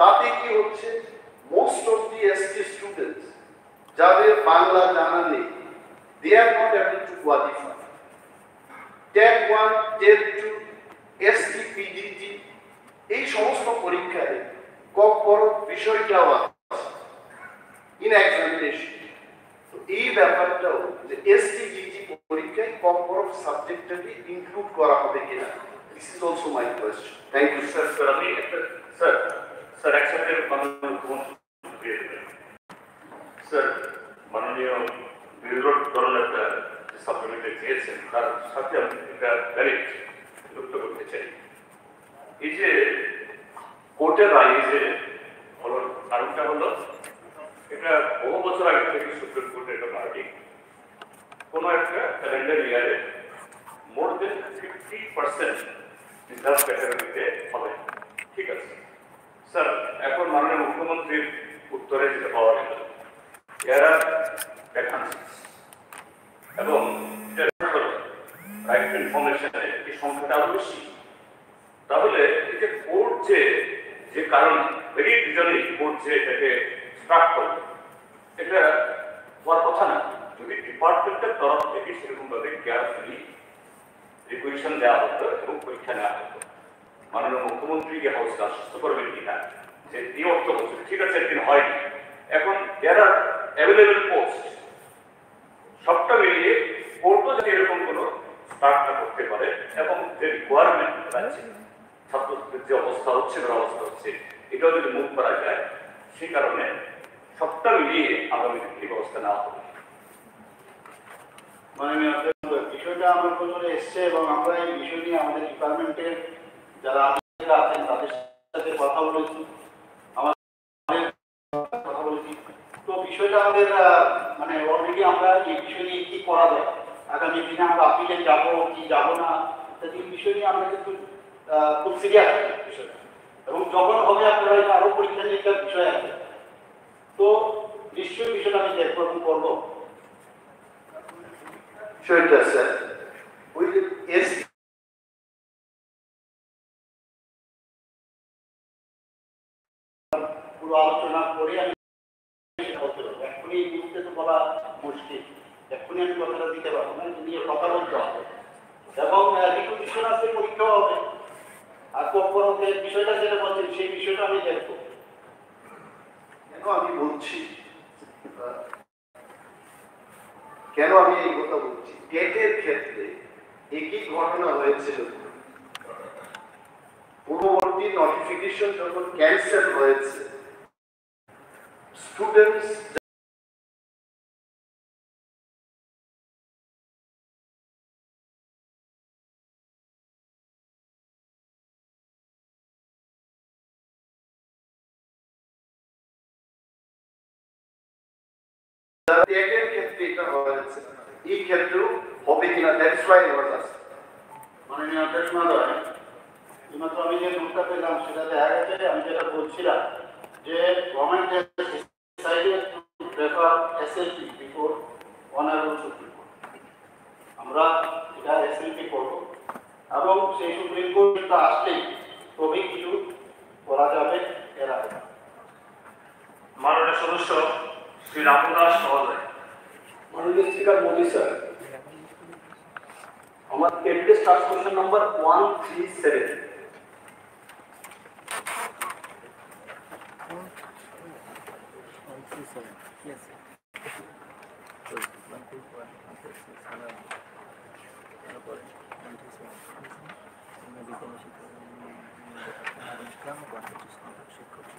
তাতে কি হচ্ছে, most of the ST students যাদের বাংলা জানা নেই, they are not able to qualify. TET 1, TET 2, ST, PGT এই সমস্ত পরীক্ষায় কম বড় বিষয়টাও আছে ইন এক্সামিনেশন। তো এই ব্যাপারটাও যে ST, PG পরীক্ষায় কম বড় সাবজেক্টটাকে ইনক্লুড করা হবে কিনা, this is also my question. Thank you sir. Sir আমি একটা স্যার একসাথে মাননীয় মুখ্যমন্ত্রী স্যার মাননীয় বিরোধী দলের একটা সাপ্লিমেন্টে চেয়েছেন, তার সাথে আমি এটা ডাইরেক্ট যুক্ত করতে চাই। এই যে কোর্টের রায় যে বলার কারণটা হলো, এটা বহু বছর আগে থেকে সুপ্রিম কোর্টের একটা ভার্ডিক্ট, কোনো একটা ক্যালেন্ডার ইয়ারে মোর দেন 50% রিজার্ভ ক্যাটাগরিতে হবে। ঠিক আছে স্যার, এখন মাননীয় মুখ্যমন্ত্রীর উত্তরে যেটা পাওয়া গেল, এরা ভ্যাকান্সিস এবং রাইট টু ইনফরমেশনের এই সংখ্যাটা আরো বেশি। তাহলে এই যে কোর্ট যে কারণ ভেরি রিজনে কোর্ট যে এটাকে স্টার্ট করলো, এটা হওয়ার কথা না। যদি ডিপার্টমেন্টের তরফ থেকে সেরকম ভাবে কেয়ারফুলি রিকুয়েশন দেওয়া হতো এবং পরীক্ষা নেওয়া হতো, মাননীয় মুখ্যমন্ত্রী হাউসকে আশ্বস্ত করবেন কিনা যে এই অর্থ বছর ঠিক আছে একদিন হয়নি, এখন দেয়ার আর অ্যাভেলেবল পোস্ট, সবটা মিলিয়ে কোর্টও যদি এরকম কোনো স্টার্ট না করতে পারে এবং যে রিকোয়ারমেন্ট আছে ছাত্রদের যে অবস্থা হচ্ছে এটাও যদি মুভ করা যায়, সেই কারণে সবটা মিলিয়ে আগামী দিনে ব্যবস্থা নেওয়া হবে। মাননীয় বিষয়টা আমার নজরে এসছে এবং আমরা এই বিষয় নিয়ে আমাদের ডিপার্টমেন্টের যারা আছেন তাদের সাথে কথা বলেছি, তো বিষয়টা আমাদের মানে অলরেডি আমরা এই বিষয় নিয়ে কি করা যায়, আগামী দিনে আমরা আপিলে যাব কি যাব না এই বিষয় নিয়ে আমরা কিন্তু খুব সিরিয়াস বিষয়টা, এবং যখন হবে আপনারা আরো পরীক্ষা নিরীক্ষার বিষয় আছে, তো নিশ্চয়ই বিষয়টা আমি দেখবো এবং করবো। বিষয়টা স্যার ওই যে পুরো আলোচনা করে আমি বলতে পারবো, এখনই এই মুহূর্তে তো বলা মুশকিল, এখনই আমি কথাটা দিতে পারবো না, নিয়ে কথা বলতে হবে এবং রিকন্ডিশন আছে, পরীক্ষাও হবে, আর কখন বিষয়টা যেটা বলছেন সেই বিষয়টা আমি দেখবো। আমি বলছি কেন আমি এই কথা বলছি, টেটের ক্ষেত্রে একই ঘটনা হয়েছিল। পূর্ববর্তী নোটিফিকেশন যখন ক্যান্সেল হয়েছে, স্টুডেন্টস টেটের ক্ষেত্রে এটা হয়েছে, এই ক্ষেত্রেও হবে কিনা, দ্যাটস ওয়াই ওয়াজ আস্কড। মাননীয় অধ্যক্ষ মহোদয়, এইমাত্র আমি যে নোটটা পেলাম সেটা দেখা গেছে, আমি যেটা বলছিলাম যে government decided to prefer SLP before honourable supreme court, আমরা এটা এসএলপি করব এবং সেই সুপ্রিম কোর্টটা আসলেই তবেই কিছু করা যাবে। এর আগে মাননীয় সদস্য শ্রী রামদাস মহোদয়। মাননীয় স্পিকার মোদী স্যার, আমার এডুকেট স্টার্ট কোশ্চেন নাম্বার 137। শিক্ষক